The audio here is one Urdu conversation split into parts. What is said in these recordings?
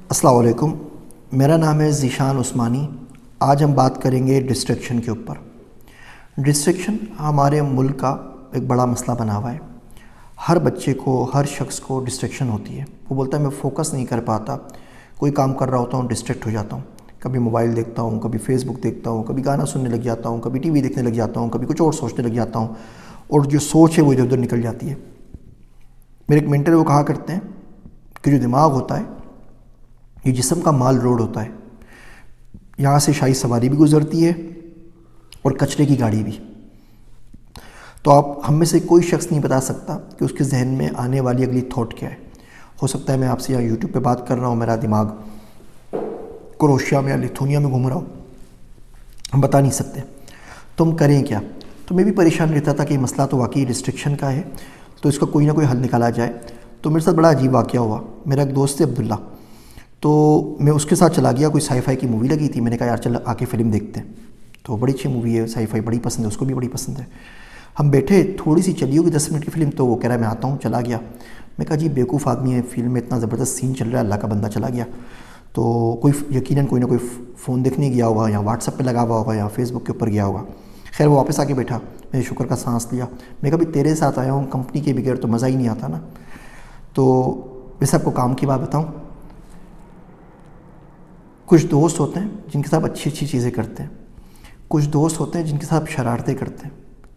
السلام علیکم، میرا نام ہے ذیشان عثمانی۔ آج ہم بات کریں گے ڈسٹریکشن کے اوپر۔ ڈسٹریکشن ہمارے ملک کا ایک بڑا مسئلہ بنا ہوا ہے۔ ہر بچے کو، ہر شخص کو ڈسٹریکشن ہوتی ہے۔ وہ بولتا ہے میں فوکس نہیں کر پاتا، کوئی کام کر رہا ہوتا ہوں ڈسٹریکٹ ہو جاتا ہوں، کبھی موبائل دیکھتا ہوں، کبھی فیس بک دیکھتا ہوں، کبھی گانا سننے لگ جاتا ہوں، کبھی ٹی وی دیکھنے لگ جاتا ہوں، کبھی کچھ اور سوچنے لگ جاتا ہوں، اور جو سوچ ہے وہ ادھر ادھر نکل جاتی ہے۔ میرے ایک مینٹر وہ کہا کرتے ہیں کہ جو دماغ ہوتا ہے یہ جسم کا مال روڈ ہوتا ہے، یہاں سے شاہی سواری بھی گزرتی ہے اور کچرے کی گاڑی بھی۔ تو آپ ہم میں سے کوئی شخص نہیں بتا سکتا کہ اس کے ذہن میں آنے والی اگلی تھاٹ کیا ہے۔ ہو سکتا ہے میں آپ سے یہاں یوٹیوب پہ بات کر رہا ہوں، میرا دماغ کروشیا میں یا لتھونیا میں گھوم رہا ہوں، ہم بتا نہیں سکتے۔ تو ہم کریں کیا؟ تو میں بھی پریشان رہتا تھا کہ یہ مسئلہ تو واقعی ڈسٹریکشن کا ہے، تو اس کا کوئی نہ کوئی حل نکالا جائے۔ تو میرے ساتھ بڑا عجیب واقعہ ہوا۔ میرا ایک دوست ہے عبداللہ، تو میں اس کے ساتھ چلا گیا، کوئی سائی فائی کی مووی لگی تھی، میں نے کہا یار چل آ کے فلم دیکھتے ہیں۔ تو بڑی اچھی مووی ہے، سائی فائی بڑی پسند ہے، اس کو بھی بڑی پسند ہے۔ ہم بیٹھے، تھوڑی سی چلی ہوگی 10 منٹ کی فلم، تو وہ کہہ رہا ہے میں آتا ہوں، چلا گیا۔ میں کہا جی بیوقوف آدمی ہے، فلم میں اتنا زبردست سین چل رہا ہے، اللہ کا بندہ چلا گیا۔ تو یقیناً کوئی نہ کوئی فون دیکھنے گیا ہوگا، یا واٹس ایپ پہ لگا ہوا ہوگا، یا فیس بک کے اوپر گیا ہوگا۔ خیر وہ واپس آ کے بیٹھا، میں نے شکر کا سانس لیا۔ میں کہا بھی تیرے ساتھ آیا ہوں، کمپنی کے بغیر تو مزہ ہی نہیں آتا نا۔ تو ویسے آپ کو کام کی بات بتاؤں، کچھ دوست ہوتے ہیں جن کے ساتھ اچھی اچھی چیزیں کرتے ہیں، کچھ دوست ہوتے ہیں جن کے ساتھ شرارتیں کرتے ہیں۔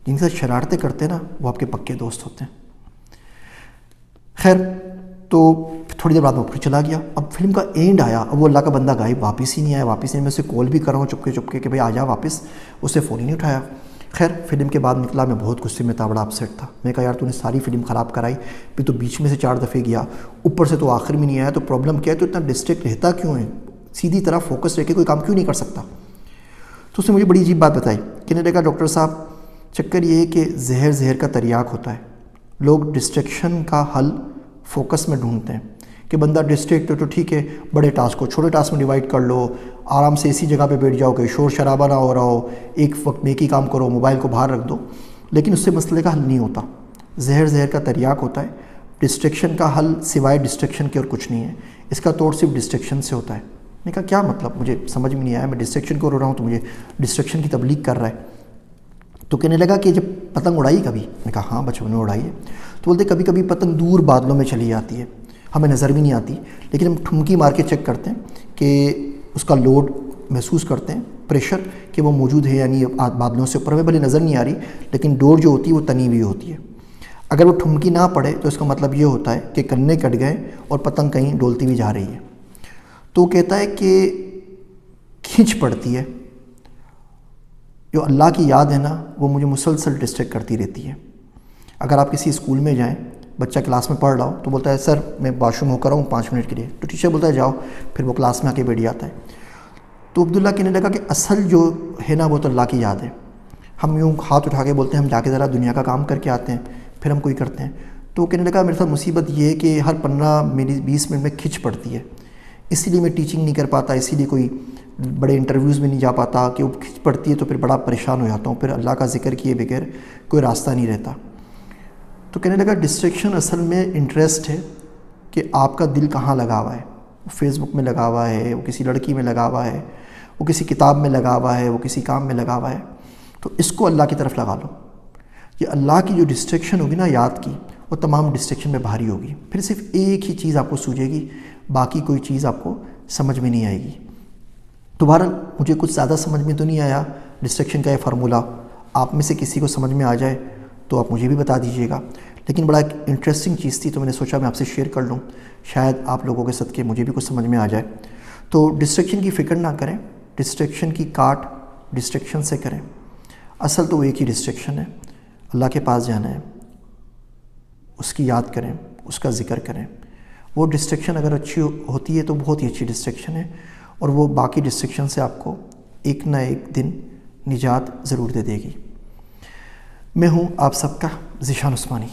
جن کے ساتھ شرارتیں کرتے ہیں نا، وہ آپ کے پکے دوست ہوتے ہیں۔ خیر تو تھوڑی دیر بعد وہ پھر چلا گیا۔ اب فلم کا اینڈ آیا، اب وہ اللہ کا بندہ غائب، واپس ہی نہیں آیا، واپس نہیں۔ میں اسے کال بھی کر رہا ہوں چپکے کہ بھائی آ جا واپس، اسے فون ہی نہیں اٹھایا۔ خیر فلم کے بعد نکلا، میں بہت غصے میں تھا، بڑا اپسیٹ تھا۔ میں کہا یار تو نے ساری فلم خراب کرائی، پھر تو بیچ میں سے 4 دفعے گیا، اوپر سے تو آخر میں نہیں آیا، تو پرابلم کیا ہے؟ تو اتنا ڈسٹریکٹ رہتا کیوں ہے؟ سیدھی طرح فوکس رہ کے کوئی کام کیوں نہیں کر سکتا؟ تو اس نے مجھے بڑی عجیب بات بتائی۔ کہنے لگا ڈاکٹر صاحب چکر یہ ہے کہ زہر کا تریاق ہوتا ہے۔ لوگ ڈسٹریکشن کا حل فوکس میں ڈھونڈتے ہیں کہ بندہ ڈسٹریکٹ ہو تو ٹھیک ہے، بڑے ٹاسک کو چھوٹے ٹاسک میں ڈیوائڈ کر لو، آرام سے اسی جگہ پہ بیٹھ جاؤ کہ شور شرابہ نہ ہو رہا ہو، ایک وقت میں ایک ہی کام کرو، موبائل کو باہر رکھ دو۔ لیکن اس سے مسئلے کا حل نہیں ہوتا، زہر کا تریاق ہوتا ہے۔ ڈسٹریکشن کا حل سوائے ڈسٹریکشن کے اور کچھ نہیں ہے، اس کا توڑ صرف ڈسٹریکشن سے ہوتا ہے۔ میں نے کہا کیا مطلب؟ مجھے سمجھ میں نہیں آیا، میں ڈسٹریکشن کو رو رہا ہوں تو مجھے ڈسٹریکشن کی تبلیغ کر رہا ہے۔ تو کہنے لگا کہ جب پتنگ اڑائی کبھی؟ میں نے کہا ہاں بچپن میں اڑائی ہے۔ تو بولتے کبھی کبھی پتنگ دور بادلوں میں چلی جاتی ہے، ہمیں نظر بھی نہیں آتی، لیکن ہم ٹھمکی مار کے چیک کرتے ہیں کہ اس کا لوڈ محسوس کرتے ہیں، پریشر کہ وہ موجود ہے، یعنی بادلوں سے اوپر، ہمیں بھلے نظر نہیں آ رہی لیکن ڈور جو ہوتی ہے وہ تنی ہوئی ہوتی ہے۔ اگر وہ ٹھمکی نہ پڑے تو اس کا مطلب یہ ہوتا ہے کہ کنے کٹ گئے اور پتنگ کہیں ڈولتی بھی جا رہی ہے۔ تو وہ کہتا ہے کہ کھینچ پڑتی ہے، جو اللہ کی یاد ہے نا وہ مجھے مسلسل ڈسٹریکٹ کرتی رہتی ہے۔ اگر آپ کسی اسکول میں جائیں، بچہ کلاس میں پڑھ رہا ہو تو بولتا ہے سر میں واش روم ہو کر آؤں 5 منٹ کے لیے، تو ٹیچر بولتا ہے جاؤ، پھر وہ کلاس میں آ کے بیٹھ جاتا ہے۔ تو عبداللہ کہنے لگا کہ اصل جو ہے نا وہ تو اللہ کی یاد ہے۔ ہم یوں ہاتھ اٹھا کے بولتے ہیں ہم جا کے ذرا دنیا کا کام کر کے آتے ہیں، پھر ہم کوئی کرتے ہیں۔ تو کہنے لگا میرے ساتھ مصیبت یہ ہے کہ ہر 15-20 منٹ میں کھنچ پڑتی ہے، اسی لیے میں ٹیچنگ نہیں کر پاتا، اسی لیے کوئی بڑے انٹرویوز میں نہیں جا پاتا کہ وہ کھنچ پڑتی ہے، تو پھر بڑا پریشان ہو جاتا ہوں، پھر اللہ کا ذکر کیے بغیر کوئی راستہ نہیں رہتا۔ تو کہنے لگا ڈسٹریکشن اصل میں انٹرسٹ ہے کہ آپ کا دل کہاں لگا ہوا ہے، وہ فیس بک میں لگا ہوا ہے، وہ کسی لڑکی میں لگا ہوا ہے، وہ کسی کتاب میں لگا ہوا ہے، وہ کسی کام میں لگا ہوا ہے۔ تو اس کو اللہ کی طرف لگا لو۔ یہ اللہ کی جو ڈسٹریکشن ہوگی نا یاد کی، وہ تمام ڈسٹریکشن میں بھاری ہوگی، پھر صرف ایک ہی چیز آپ کو سوجے گی، باقی کوئی چیز آپ کو سمجھ میں نہیں آئے گی۔ تو بہرحال مجھے کچھ زیادہ سمجھ میں تو نہیں آیا ڈسٹریکشن کا یہ فارمولہ، آپ میں سے کسی کو سمجھ میں آ جائے تو آپ مجھے بھی بتا دیجیے گا، لیکن بڑا ایک انٹرسٹنگ چیز تھی تو میں نے سوچا میں آپ سے شیئر کر لوں، شاید آپ لوگوں کے صدقے مجھے بھی کچھ سمجھ میں آ جائے۔ تو ڈسٹریکشن کی فکر نہ کریں، ڈسٹریکشن کی کاٹ ڈسٹریکشن سے کریں۔ اصل تو وہ ایک ہی ڈسٹریکشن ہے، اللہ کے پاس جانا ہے، اس کی یاد کریں، اس کا ذکر کریں۔ وہ ڈسٹریکشن اگر اچھی ہوتی ہے تو بہت ہی اچھی ڈسٹریکشن ہے، اور وہ باقی ڈسٹریکشن سے آپ کو ایک نہ ایک دن نجات ضرور دے گی۔ میں ہوں آپ سب کا ذیشان عثمانی۔